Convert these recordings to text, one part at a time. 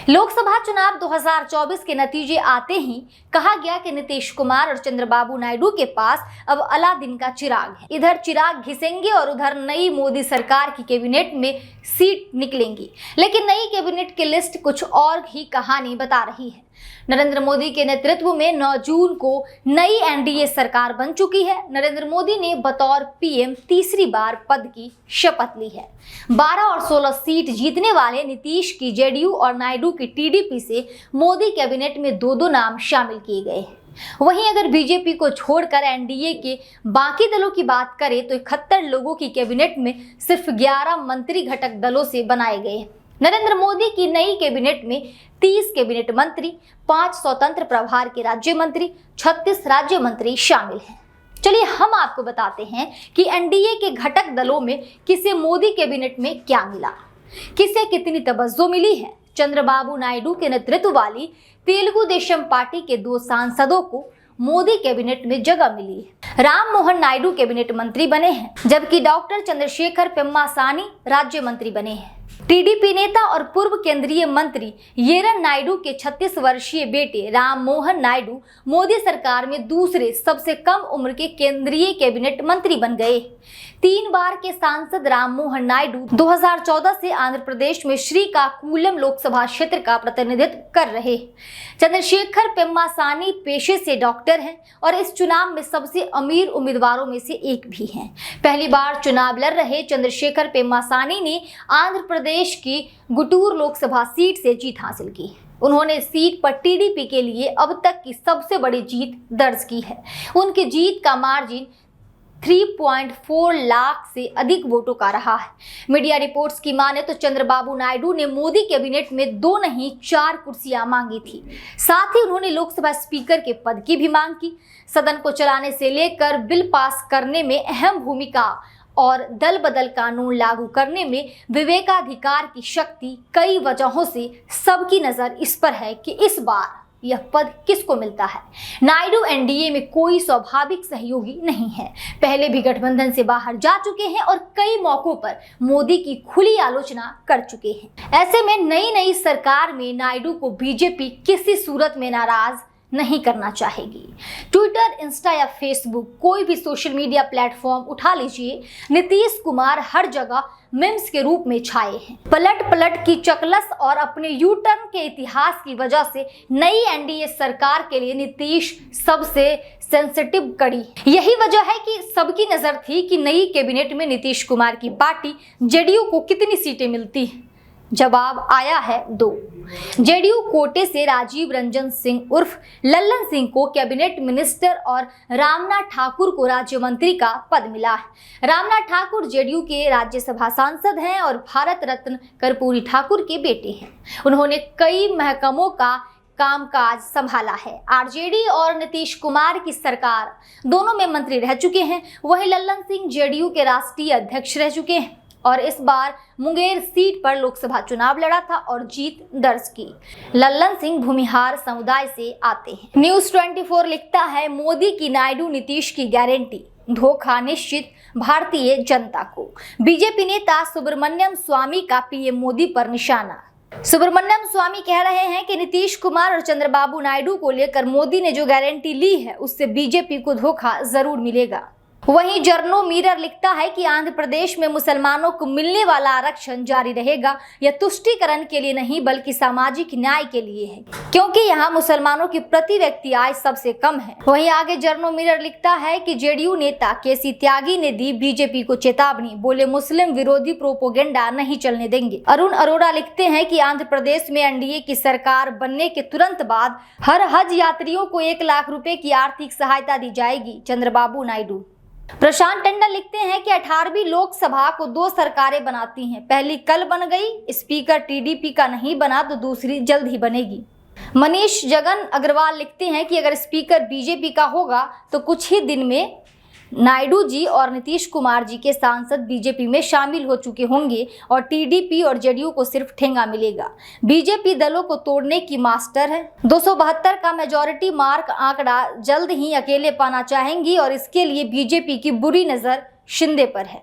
लोकसभा चुनाव 2024 के नतीजे आते ही कहा गया कि नीतीश कुमार और चंद्रबाबू नायडू के पास अब अलादीन का चिराग है। इधर चिराग घिसेंगे और उधर नई मोदी सरकार की कैबिनेट में सीट निकलेंगी। लेकिन नई कैबिनेट की लिस्ट कुछ और ही कहानी बता रही है। नरेंद्र मोदी के नेतृत्व में 9 जून को नई एनडीए सरकार बन चुकी है। नरेंद्र मोदी ने बतौर पीएम तीसरी बार पद की शपथ ली है। 12 और 16 सीट जीतने वाले नीतीश की जेडीयू और नायडू की टीडीपी से मोदी कैबिनेट में दो नाम शामिल किए गए हैं। वहीं अगर बीजेपी को छोड़कर एनडीए के बाकी दलों की बात करें तो 71 लोगों की कैबिनेट में सिर्फ 11 मंत्री घटक दलों से बनाए गए हैं। नरेंद्र मोदी की नई कैबिनेट में 30 कैबिनेट मंत्री, 5 स्वतंत्र प्रभार के राज्य मंत्री, 36 राज्य मंत्री शामिल हैं। चलिए हम आपको बताते हैं कि एनडीए के घटक दलों में किसे मोदी कैबिनेट में क्या मिला, किसे कितनी तवज्जो मिली है। चंद्रबाबू नायडू के नेतृत्व वाली तेलुगु देशम पार्टी के 2 सांसदों को मोदी कैबिनेट में जगह मिली है। राम मोहन नायडू कैबिनेट मंत्री बने हैं, जबकि डॉक्टर चंद्रशेखर पेम्मासानी राज्य मंत्री बने हैं। टीडीपी नेता और पूर्व केंद्रीय मंत्री येरन नायडू के 36 वर्षीय बेटे राम मोहन नायडू मोदी सरकार में दूसरे सबसे कम उम्र के केंद्रीय कैबिनेट मंत्री बन गए। 3 बार के सांसद राम मोहन नायडू 2014 से आंध्र प्रदेश में श्रीकाकुलम लोकसभा क्षेत्र का प्रतिनिधित्व कर रहे। चंद्रशेखर पेम्मासानी पेशे से डॉक्टर हैं और इस चुनाव में सबसे अमीर उम्मीदवारों में से एक भी हैं। पहली बार चुनाव लड़ रहे चंद्रशेखर पेम्मासानी ने आंध्र प्रदेश की गुटूर लोकसभा सीट से जीत हासिल की। उन्होंने सीट पर टीडीपी के लिए अब तक की सबसे बड़ी जीत दर्ज की है। उनकी जीत का मार्जिन 3.4 लाख से अधिक वोटों का रहा है। मीडिया रिपोर्ट्स की माने तो चंद्रबाबू नायडू ने मोदी कैबिनेट में 2 नहीं 4 कुर्सियां मांगी थी। साथ ही उन्होंने लोकसभा स्पीकर के पद की भी मांग की। सदन को चलाने से लेकर बिल पास करने में अहम भूमिका और दल बदल कानून लागू करने में विवेकाधिकार की शक्ति, कई वजहों से सबकी नजर इस पर है कि इस बार यह पद किसको मिलता है। नायडू एनडीए में कोई स्वाभाविक सहयोगी नहीं है। पहले भी गठबंधन से बाहर जा चुके हैं और कई मौकों पर मोदी की खुली आलोचना कर चुके हैं। ऐसे में नई सरकार में नायडू को बीजेपी किसी सूरत में नाराज नहीं करना चाहेगी। ट्विटर, इंस्टा या फेसबुक, कोई भी सोशल मीडिया प्लेटफॉर्म उठा लीजिए, नीतीश कुमार हर जगह मीम्स के रूप में छाए हैं। पलट की चकलस और अपने यू टर्न के इतिहास की वजह से नई एनडीए सरकार के लिए नीतीश सबसे सेंसिटिव कड़ी। यही वजह है कि सबकी नजर थी कि नई कैबिनेट में नीतीश कुमार की पार्टी जेडीयू को कितनी सीटें मिलती हैं। जवाब आया है 2। जेडीयू कोटे से राजीव रंजन सिंह उर्फ लल्लन सिंह को कैबिनेट मिनिस्टर और रामनाथ ठाकुर को राज्य मंत्री का पद मिला है। रामनाथ ठाकुर जेडीयू के राज्यसभा सांसद हैं और भारत रत्न कर्पूरी ठाकुर के बेटे हैं। उन्होंने कई महकमों का कामकाज संभाला है। आरजेडी और नीतीश कुमार की सरकार दोनों में मंत्री रह चुके हैं। वहीं लल्लन सिंह जेडीयू के राष्ट्रीय अध्यक्ष रह चुके हैं और इस बार मुंगेर सीट पर लोकसभा चुनाव लड़ा था और जीत दर्ज की। लल्लन सिंह भूमिहार समुदाय से आते हैं। न्यूज़ 24 लिखता है, मोदी की नायडू नीतीश की गारंटी, धोखा निश्चित भारतीय जनता को। बीजेपी नेता सुब्रमण्यम स्वामी का पीएम मोदी पर निशाना। सुब्रमण्यम स्वामी कह रहे हैं कि नीतीश कुमार और चंद्रबाबू नायडू को लेकर मोदी ने जो गारंटी ली है उससे बीजेपी को धोखा जरूर मिलेगा। वहीं जर्नो मिरर लिखता है कि आंध्र प्रदेश में मुसलमानों को मिलने वाला आरक्षण जारी रहेगा। यह तुष्टीकरण के लिए नहीं बल्कि सामाजिक न्याय के लिए है, क्योंकि यहाँ मुसलमानों की प्रति व्यक्ति आय सबसे कम है। वहीं आगे जर्नो मिरर लिखता है कि जेडीयू नेता केसी त्यागी ने दी बीजेपी को चेतावनी, बोले मुस्लिम विरोधी प्रोपोगेंडा नहीं चलने देंगे। अरुण अरोड़ा लिखते हैं कि आंध्र प्रदेश में एनडीए की सरकार बनने के तुरंत बाद हर हज यात्रियों को 1 लाख रुपए की आर्थिक सहायता दी जाएगी, चंद्रबाबू नायडू। प्रशांत टंडन लिखते हैं कि 18वीं लोकसभा को 2 सरकारें बनाती हैं। पहली कल बन गई, स्पीकर टीडीपी का नहीं बना तो दूसरी जल्द ही बनेगी। मनीष जगन अग्रवाल लिखते हैं कि अगर स्पीकर बीजेपी का होगा तो कुछ ही दिन में नायडू जी और नीतीश कुमार जी के सांसद बीजेपी में शामिल हो चुके होंगे और टीडीपी और जेडीयू को सिर्फ ठेंगा मिलेगा। बीजेपी दलों को तोड़ने की मास्टर है। 272 का मेजॉरिटी मार्क आंकड़ा जल्द ही अकेले पाना चाहेंगी और इसके लिए बीजेपी की बुरी नजर शिंदे पर है।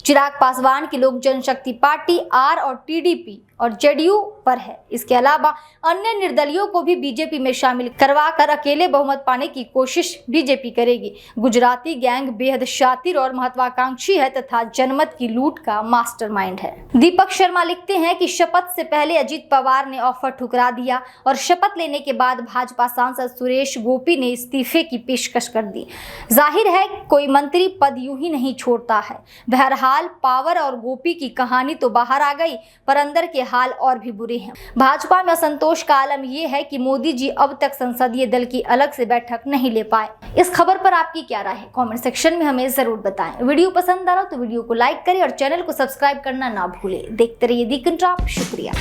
चिराग पासवान की लोक जनशक्ति पार्टी आर और टीडीपी और जेडीयू पर है। इसके अलावा अन्य निर्दलियों को भी बीजेपी में शामिल करवाकर अकेले बहुमत पाने की कोशिश बीजेपी करेगी। गुजराती गैंग बेहद शातिर और महत्वाकांक्षी है तथा जनमत की लूट का मास्टरमाइंड है। दीपक शर्मा लिखते हैं कि शपथ से पहले अजित पवार ने ऑफर ठुकरा दिया और शपथ लेने के बाद भाजपा सांसद सुरेश गोपी ने इस्तीफे की पेशकश कर दी। जाहिर है कोई मंत्री पद यूं ही नहीं छोड़ता है। बहरहाल पावर और गोपी की कहानी तो बाहर आ गई, पर अंदर के हाल और भी बुरे हैं। भाजपा में असंतोष का आलम यह है कि मोदी जी अब तक संसदीय दल की अलग से बैठक नहीं ले पाए। इस खबर पर आपकी क्या राय है? कमेंट सेक्शन में हमें जरूर बताएं। वीडियो पसंद आ रहा तो वीडियो को लाइक करें और चैनल को सब्सक्राइब करना ना भूलें। देखते रहिए दी कंट्राप। शुक्रिया।